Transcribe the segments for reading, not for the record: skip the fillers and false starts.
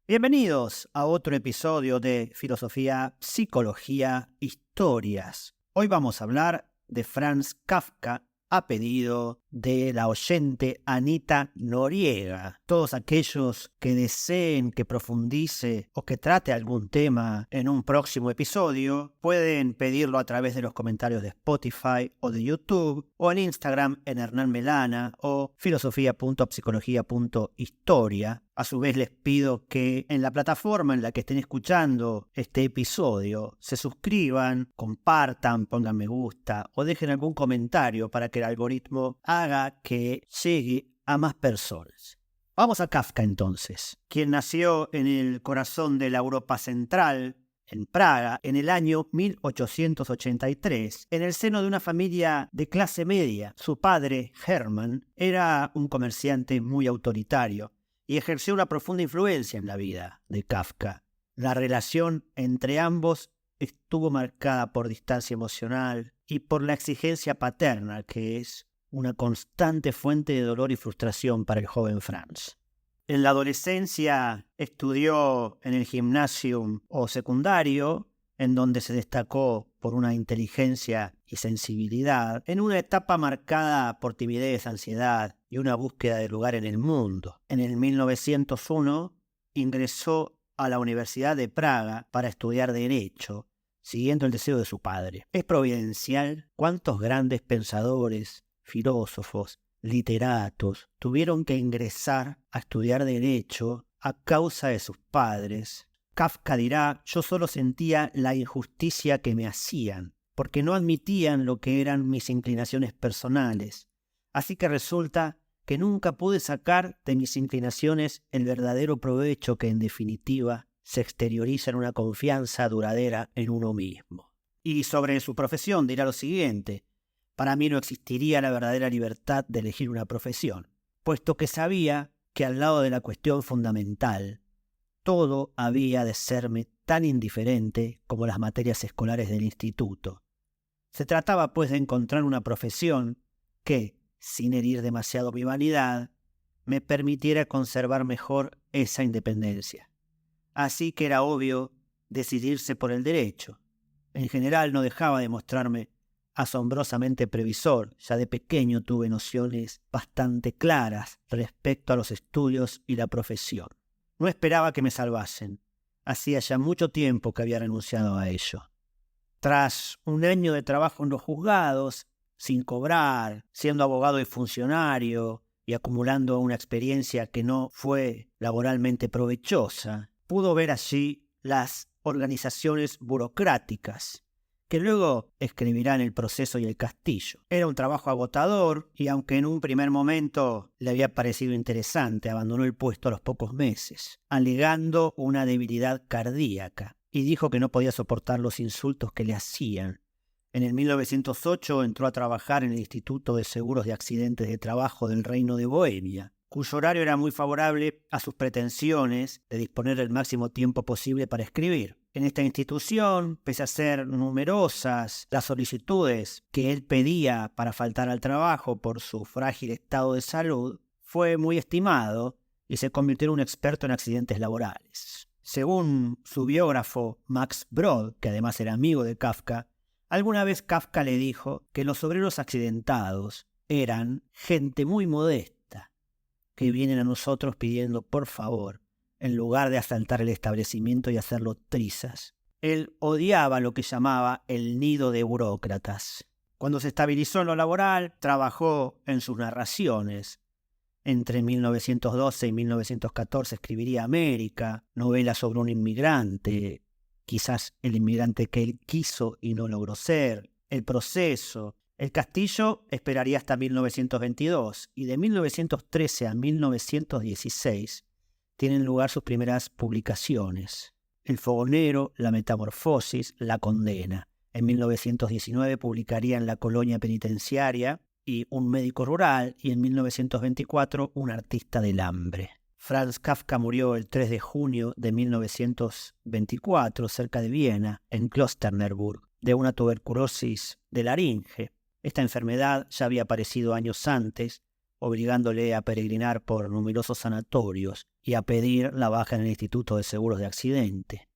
Bienvenidos a otro episodio de Filosofía, Psicología, Historias. Hoy vamos a hablar de Franz Kafka a pedido de la oyente Anita Noriega. Todos aquellos que deseen que profundice o que trate algún tema en un próximo episodio pueden pedirlo a través de los comentarios de Spotify o de YouTube o en Instagram en Hernán Melana o filosofía.psicología.historia. A su vez les pido que en la plataforma en la que estén escuchando este episodio se suscriban, compartan, pongan me gusta o dejen algún comentario para que el algoritmo haga que llegue a más personas. Vamos a Kafka entonces, quien nació en el corazón de la Europa Central, en Praga, en el año 1883, en el seno de una familia de clase media. Su padre, Hermann, era un comerciante muy autoritario y ejerció una profunda influencia en la vida de Kafka. La relación entre ambos estuvo marcada por distancia emocional y por la exigencia paterna, que es una constante fuente de dolor y frustración para el joven Franz. En la adolescencia estudió en el gimnasium o secundario, en donde se destacó por una inteligencia y sensibilidad, en una etapa marcada por timidez, ansiedad y una búsqueda de lugar en el mundo. En el 1901 ingresó a la Universidad de Praga para estudiar Derecho, siguiendo el deseo de su padre. Es providencial cuántos grandes pensadores, filósofos, literatos tuvieron que ingresar a estudiar Derecho a causa de sus padres. Kafka dirá: yo solo sentía la injusticia que me hacían, porque no admitían lo que eran mis inclinaciones personales. Así que resulta que nunca pude sacar de mis inclinaciones el verdadero provecho que en definitiva se exterioriza en una confianza duradera en uno mismo. Y sobre su profesión dirá lo siguiente: para mí no existiría la verdadera libertad de elegir una profesión, puesto que sabía que al lado de la cuestión fundamental, todo había de serme tan indiferente como las materias escolares del instituto. Se trataba, pues, de encontrar una profesión que, sin herir demasiado mi vanidad, me permitiera conservar mejor esa independencia. Así que era obvio decidirse por el derecho. En general no dejaba de mostrarme asombrosamente previsor. Ya de pequeño tuve nociones bastante claras respecto a los estudios y la profesión. No esperaba que me salvasen. Hacía ya mucho tiempo que había renunciado a ello. Tras un año de trabajo en los juzgados, sin cobrar, siendo abogado y funcionario y acumulando una experiencia que no fue laboralmente provechosa, pudo ver allí las organizaciones burocráticas, que luego escribirán El proceso y el castillo. Era un trabajo agotador y aunque en un primer momento le había parecido interesante, abandonó el puesto a los pocos meses, alegando una debilidad cardíaca, y dijo que no podía soportar los insultos que le hacían. En el 1908 entró a trabajar en el Instituto de Seguros de Accidentes de Trabajo del Reino de Bohemia, cuyo horario era muy favorable a sus pretensiones de disponer del máximo tiempo posible para escribir. En esta institución, pese a ser numerosas las solicitudes que él pedía para faltar al trabajo por su frágil estado de salud, fue muy estimado y se convirtió en un experto en accidentes laborales. Según su biógrafo Max Brod, que además era amigo de Kafka, alguna vez Kafka le dijo que los obreros accidentados eran gente muy modesta, que vienen a nosotros pidiendo por favor, en lugar de asaltar el establecimiento y hacerlo trizas. Él odiaba lo que llamaba el nido de burócratas. Cuando se estabilizó en lo laboral, trabajó en sus narraciones. Entre 1912 y 1914 escribiría América, novela sobre un inmigrante, quizás el inmigrante que él quiso y no logró ser, El proceso. El castillo esperaría hasta 1922 y de 1913 a 1916 tienen lugar sus primeras publicaciones. El fogonero, La metamorfosis, La condena. En 1919 publicaría en La colonia penitenciaria y Un médico rural, y en 1924 Un artista del hambre. Franz Kafka murió el 3 de junio de 1924 cerca de Viena, en Klosterneuburg, de una tuberculosis de laringe. Esta enfermedad ya había aparecido años antes, obligándole a peregrinar por numerosos sanatorios y a pedir la baja en el Instituto de Seguros de Accidente.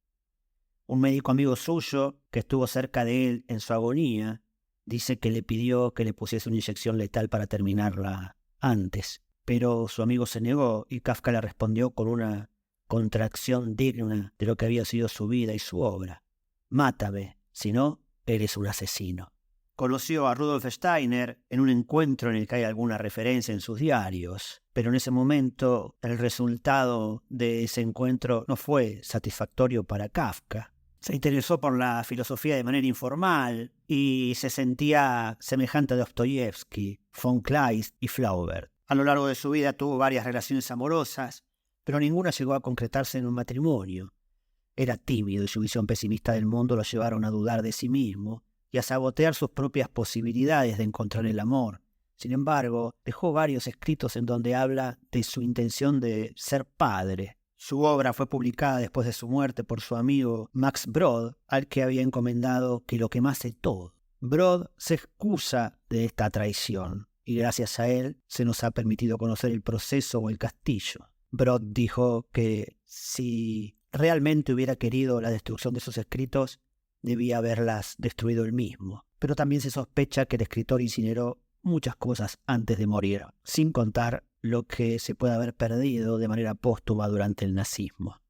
Un médico amigo suyo, que estuvo cerca de él en su agonía, dice que le pidió que le pusiese una inyección letal para terminarla antes, pero su amigo se negó y Kafka le respondió con una contracción digna de lo que había sido su vida y su obra: «Mátame, si no, eres un asesino». Conoció a Rudolf Steiner en un encuentro en el que hay alguna referencia en sus diarios, pero en ese momento el resultado de ese encuentro no fue satisfactorio para Kafka. Se interesó por la filosofía de manera informal y se sentía semejante a Dostoyevsky, von Kleist y Flaubert. A lo largo de su vida tuvo varias relaciones amorosas, pero ninguna llegó a concretarse en un matrimonio. Era tímido y su visión pesimista del mundo lo llevaron a dudar de sí mismo y a sabotear sus propias posibilidades de encontrar el amor. Sin embargo, dejó varios escritos en donde habla de su intención de ser padre. Su obra fue publicada después de su muerte por su amigo Max Brod, al que había encomendado que lo quemase todo. Brod se excusa de esta traición y gracias a él se nos ha permitido conocer el proceso o el castillo. Brod dijo que si realmente hubiera querido la destrucción de sus escritos, debía haberlas destruido él mismo. Pero también se sospecha que el escritor incineró muchas cosas antes de morir, sin contar lo que se puede haber perdido de manera póstuma durante el nazismo.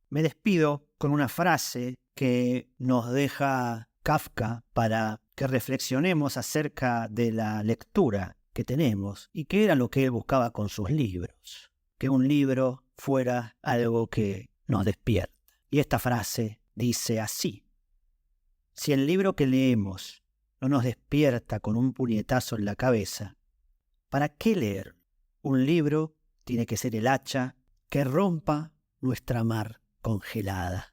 Me despido con una frase que nos deja Kafka para que reflexionemos acerca de la lectura que tenemos y qué era lo que él buscaba con sus libros. Que un libro fuera algo que nos despierta. Y esta frase dice así: si el libro que leemos no nos despierta con un puñetazo en la cabeza, ¿para qué leer? Un libro tiene que ser el hacha que rompa nuestra mar congelada.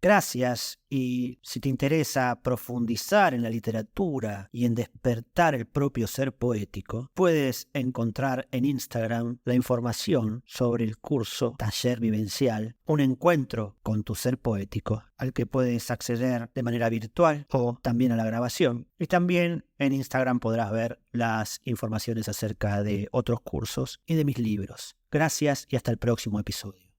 Gracias, y si te interesa profundizar en la literatura y en despertar el propio ser poético, puedes encontrar en Instagram la información sobre el curso Taller Vivencial, un encuentro con tu ser poético, al que puedes acceder de manera virtual o también a la grabación. Y también en Instagram podrás ver las informaciones acerca de otros cursos y de mis libros. Gracias y hasta el próximo episodio.